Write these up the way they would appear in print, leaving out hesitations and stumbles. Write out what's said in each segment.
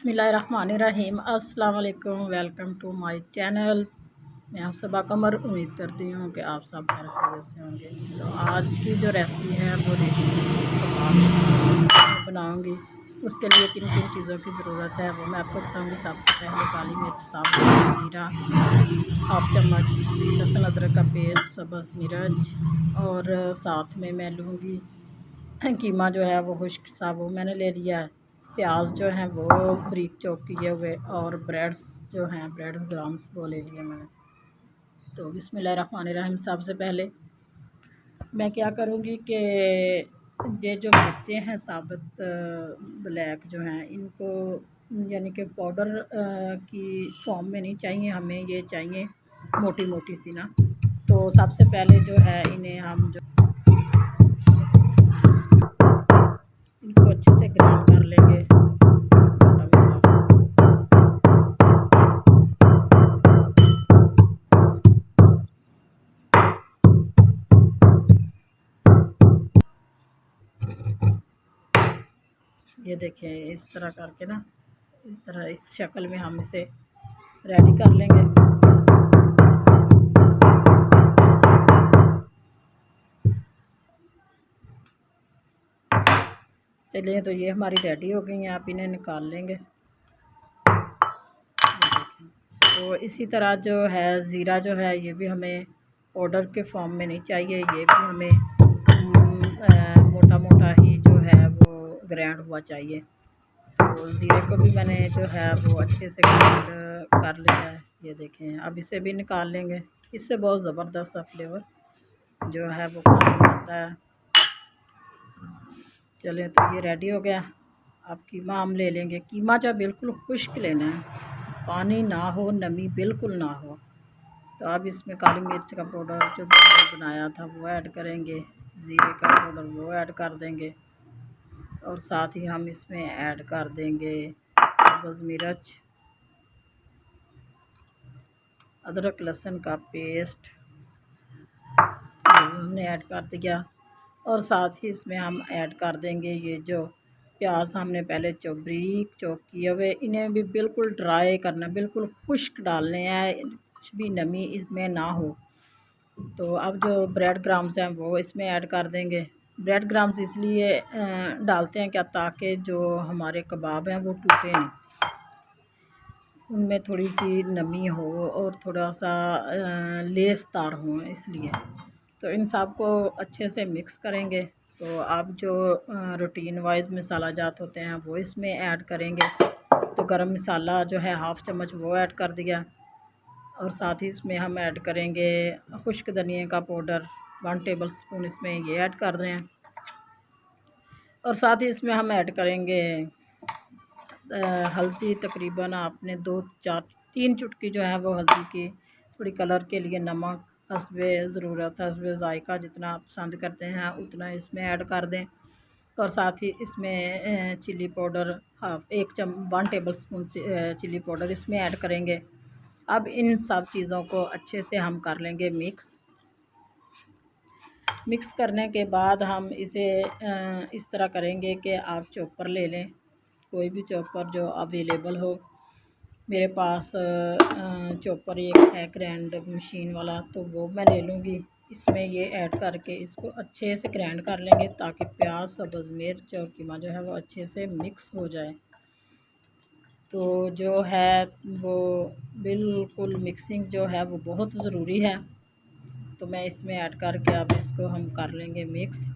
बिस्मिल्लाहिर्रहमानिर्रहीम। अस्सलाम वालेकुम। Welcome to my channel. मैं आप सबा कमर उम्मीद करती हूँ कि आप सब खैरियत से होंगे। तो आज की जो रेसिपी है वो कबाब बनाऊँगी। उसके लिए किन किन चीज़ों की ज़रूरत है वो मैं आपको बताऊँगी। सबसे पहले काली मिर्च, साबुत ज़ीरा, हाफ चम्मच लहसुन अदरक का पेस्ट, सब्ज़ मिर्च और साथ में मैं लूँगी कीमा जो है वो खुश्क सा वो मैंने ले लिया है। प्याज जो है वो ब्रीक चॉप किए हुए और ब्रेड्स जो हैं ब्रेड्स ग्राम्स वो ले लिए मैंने। तो बिस्मिल्लाहिर्रहमानिर्रहीम। सबसे पहले मैं क्या करूँगी कि ये जो मिर्चें हैं साबुत ब्लैक जो हैं इनको यानी कि पाउडर की फॉर्म में नहीं चाहिए हमें, ये चाहिए मोटी मोटी सी ना। तो सबसे पहले जो है इन्हें हम जो इनको अच्छे से ग्राइंड कर लेंगे मोटा मोटा। ये देखें इस तरह करके ना, इस तरह इस शक्ल में हम इसे रेडी कर लेंगे। चलिए, तो ये हमारी रेडी हो गई हैं। आप इन्हें निकाल लेंगे। तो इसी तरह जो है ज़ीरा जो है ये भी हमें पाउडर के फॉर्म में नहीं चाहिए, ये भी हमें मोटा मोटा ही जो है वो ग्राइंड हुआ चाहिए। तो ज़ीरे को भी मैंने जो है वो अच्छे से ग्राइंड कर लिया है। ये देखें, अब इसे भी निकाल लेंगे। इससे बहुत ज़बरदस्त सा फ्लेवर जो है वो खाने आता है। चलें, तो ये रेडी हो गया। अब कीमा हम ले लेंगे। कीमा जो बिल्कुल खुश्क लेना है, पानी ना हो, नमी बिल्कुल ना हो। तो अब इसमें काली मिर्च का पाउडर जो बनाया था वो ऐड करेंगे, ज़ीरे का पाउडर वो ऐड कर देंगे और साथ ही हम इसमें ऐड कर देंगे सब्ज़ मिर्च, अदरक लहसुन का पेस्ट हमने ऐड कर दिया। और साथ ही इसमें हम ऐड कर देंगे ये जो प्याज हमने पहले बारीक चॉप किए हुए, इन्हें भी बिल्कुल ड्राई करना, बिल्कुल खुश्क डालने हैं, कुछ भी नमी इसमें ना हो। तो अब जो ब्रेड ग्राम्स हैं वो इसमें ऐड कर देंगे। ब्रेड ग्राम्स इसलिए डालते हैं क्या, ताकि जो हमारे कबाब हैं वो टूटे नहीं, उनमें थोड़ी सी नमी हो और थोड़ा सा लेसदार हो, इसलिए। तो इन सब को अच्छे से मिक्स करेंगे। तो अब जो रूटीन वाइज मसाला जात होते हैं वो इसमें ऐड करेंगे। तो गरम मसाला जो है हाफ़ चम्मच वो ऐड कर दिया और साथ ही इसमें हम ऐड करेंगे खुश्क धनिया का पाउडर 1 टेबल स्पून इसमें ये ऐड कर रहे हैं। और साथ ही इसमें हम ऐड करेंगे हल्दी, तकरीबन आपने 2-4-3 चुटकी जो है वो हल्दी की, थोड़ी कलर के लिए नमक हस्बे ज़रूरत, हस्बे ज़ायक़ा, जितना आप पसंद करते हैं उतना इसमें ऐड कर दें। और साथ ही इसमें chili powder 1 tablespoon chili powder इसमें ऐड करेंगे। अब इन सब चीज़ों को अच्छे से हम कर लेंगे मिक्स करने के बाद हम इसे इस तरह करेंगे कि आप चॉपर ले लें, कोई भी चॉपर जो अवेलेबल हो। मेरे पास चॉपर एक है ग्राइंड मशीन वाला, तो वो मैं ले लूँगी। इसमें ये ऐड करके इसको अच्छे से ग्राइंड कर लेंगे ताकि प्याज, सब्ज़ मिर्च और कीमा जो है वो अच्छे से मिक्स हो जाए। तो जो है वो बिल्कुल मिक्सिंग जो है वो बहुत ज़रूरी है। तो मैं इसमें ऐड करके अब इसको हम कर लेंगे मिक्स।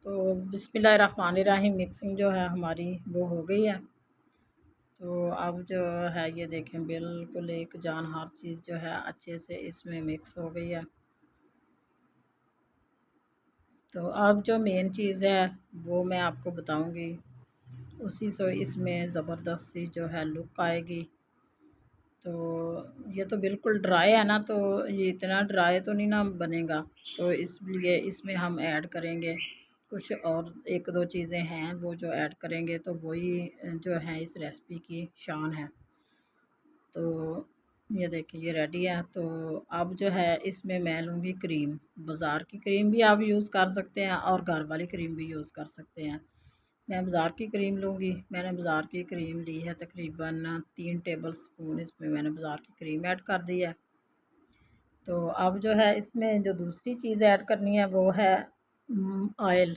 तो बिस्मिल्लाहिर्रहमानिर्रहीम, मिक्सिंग जो है हमारी वो हो गई है। तो अब जो है ये देखें बिल्कुल एक जान हर चीज़ जो है अच्छे से इसमें मिक्स हो गई है। तो अब जो मेन चीज़ है वो मैं आपको बताऊंगी, उसी से इसमें ज़बरदस्त सी जो है लुक आएगी। तो ये तो बिल्कुल ड्राई है ना, तो ये इतना ड्राई तो नहीं ना बनेगा, तो इसलिए इसमें हम ऐड करेंगे कुछ और 1-2 चीज़ें हैं वो जो ऐड करेंगे, तो वही जो है इस रेसिपी की शान है। तो ये देखिए ये रेडी है। तो अब जो है इसमें मैं लूँगी क्रीम। बाज़ार की क्रीम भी आप यूज़ कर सकते हैं और घर वाली क्रीम भी यूज़ कर सकते हैं। मैं बाज़ार की क्रीम लूँगी। मैंने बाज़ार की क्रीम ली है, तकरीबन 3 टेबल स्पून इसमें मैंने बाज़ार की क्रीम ऐड कर दी है। तो अब जो है इसमें जो दूसरी चीज़ ऐड करनी है वो है ऑयल।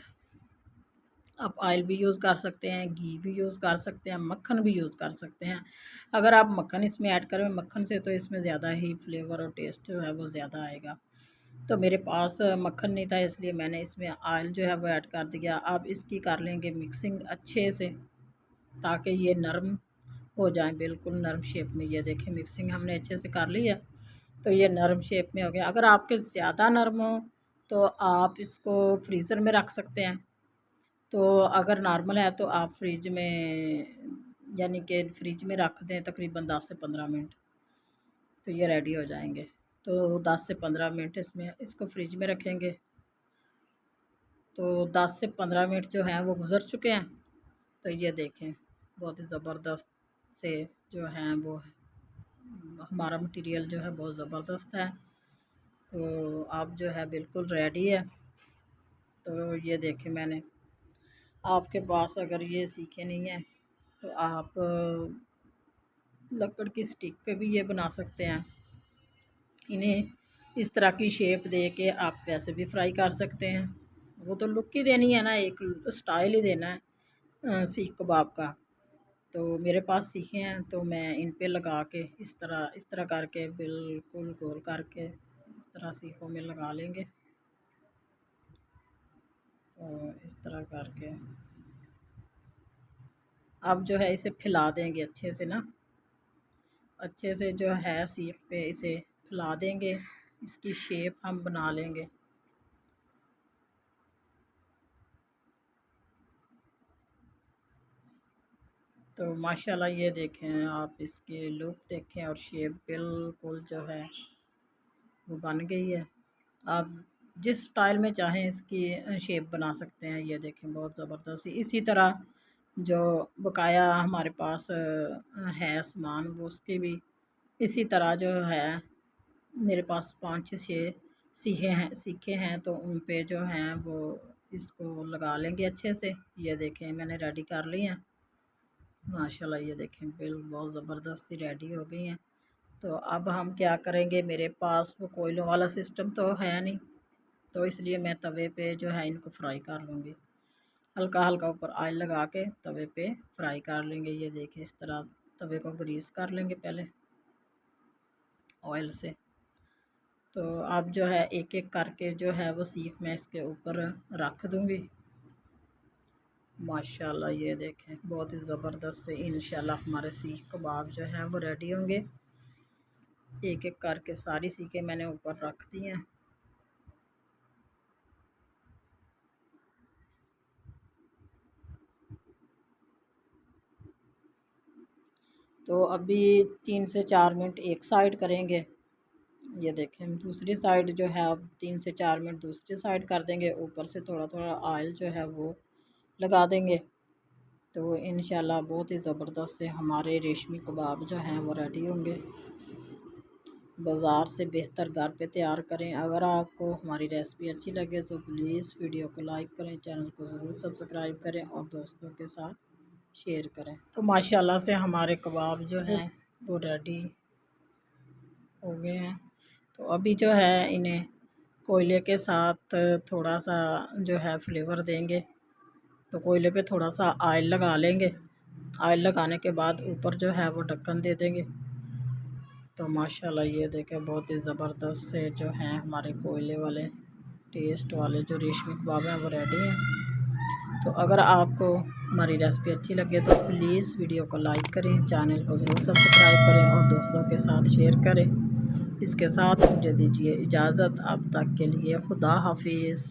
आप ऑयल भी यूज़ कर सकते हैं, घी भी यूज़ कर सकते हैं, मक्खन भी यूज़ कर सकते हैं। अगर आप मक्खन इसमें ऐड करें, मक्खन से तो इसमें ज़्यादा ही फ्लेवर और टेस्ट जो है वो ज़्यादा आएगा। तो मेरे पास मक्खन नहीं था, इसलिए मैंने इसमें ऑयल जो है वो ऐड कर दिया। अब इसकी कर लेंगे मिक्सिंग अच्छे से, ताकि ये नरम हो जाए, बिल्कुल नरम शेप में। ये देखें मिक्सिंग हमने अच्छे से कर ली है, तो ये नरम शेप में हो गया। अगर आपके ज़्यादा नरम हो तो आप इसको फ्रीज़र में रख सकते हैं। तो अगर नॉर्मल है तो आप फ्रिज में, यानी कि फ्रिज में रख दें तकरीबन 10 से 15 मिनट, तो ये रेडी हो जाएंगे। तो 10 से 15 मिनट इसमें इसको फ्रिज में रखेंगे। तो 10 से 15 मिनट जो हैं वो गुज़र चुके हैं। तो ये देखें बहुत ही ज़बरदस्त से जो हैं वो हमारा मटेरियल जो है बहुत ज़बरदस्त है। तो अब जो है बिल्कुल रेडी है। तो ये देखें मैंने, आपके पास अगर ये सीखे नहीं हैं तो आप लकड़ की स्टिक पे भी ये बना सकते हैं। इन्हें इस तरह की शेप दे के आप वैसे भी फ्राई कर सकते हैं। वो तो लुक ही देनी है ना, एक स्टाइल ही देना है सीख कबाब का। तो मेरे पास सीखे हैं तो मैं इन पे लगा के इस तरह करके बिल्कुल गोल करके इस तरह सीखों में लगा लेंगे। तो इस तरह करके अब जो है इसे फैला देंगे अच्छे से ना, अच्छे से जो है सीख पे इसे फैला देंगे, इसकी शेप हम बना लेंगे। तो माशाल्लाह ये देखें आप, इसकी लुक देखें और शेप बिल्कुल जो है वो बन गई है। आप जिस स्टाइल में चाहें इसकी शेप बना सकते हैं। ये देखें बहुत ज़बरदस्त। इसी तरह जो बकाया हमारे पास है सामान, वो उसके भी इसी तरह जो है मेरे पास 5 6 सीखे हैं तो उन पे जो हैं वो इसको लगा लेंगे अच्छे से। ये देखें मैंने रेडी कर ली हैं माशाल्लाह। ये देखें बिल बहुत ज़बरदस्त सी रेडी हो गई हैं। तो अब हम क्या करेंगे, मेरे पास वो कोयलों वाला सिस्टम तो है नहीं, तो इसलिए मैं तवे पे जो है इनको फ्राई कर लूँगी। हल्का हल्का ऊपर ऑयल लगा के तवे पे फ्राई कर लेंगे। ये देखिए इस तरह तवे को ग्रीस कर लेंगे पहले ऑयल से। तो अब जो है एक एक करके जो है वो सीख मैं इसके ऊपर रख दूँगी। माशाल्लाह ये देखें बहुत ही ज़बरदस्त से इंशाल्लाह हमारे सीख कबाब जो हैं वो रेडी होंगे। एक एक करके सारी सीखें मैंने ऊपर रख दी हैं। तो अभी 3 से 4 मिनट एक साइड करेंगे। ये देखें दूसरी साइड जो है अब 3 से 4 मिनट दूसरी साइड कर देंगे। ऊपर से थोड़ा थोड़ा ऑयल जो है वो लगा देंगे। तो इंशाल्लाह बहुत ही ज़बरदस्त से हमारे रेशमी कबाब जो हैं वो रेडी होंगे। बाज़ार से बेहतर घर पे तैयार करें। अगर आपको हमारी रेसिपी अच्छी लगे तो प्लीज़ वीडियो को लाइक करें, चैनल को ज़रूर सब्सक्राइब करें और दोस्तों के साथ शेयर करें। तो माशाल्लाह से हमारे कबाब जो हैं वो रेडी हो गए हैं। तो अभी जो है इन्हें कोयले के साथ थोड़ा सा जो है फ्लेवर देंगे। तो कोयले पे थोड़ा सा ऑयल लगा लेंगे। ऑयल लगाने के बाद ऊपर जो है वो ढक्कन दे देंगे। तो माशाल्लाह ये देखें बहुत ही ज़बरदस्त से जो हैं हमारे कोयले वाले टेस्ट वाले जो रेशमी कबाब हैं वो रेडी हैं। तो अगर आपको हमारी रेसिपी अच्छी लगे तो प्लीज़ वीडियो को लाइक करें, चैनल को ज़रूर सब्सक्राइब करें और दोस्तों के साथ शेयर करें। इसके साथ मुझे दीजिए इजाज़त। अब तक के लिए खुदा हाफिज़।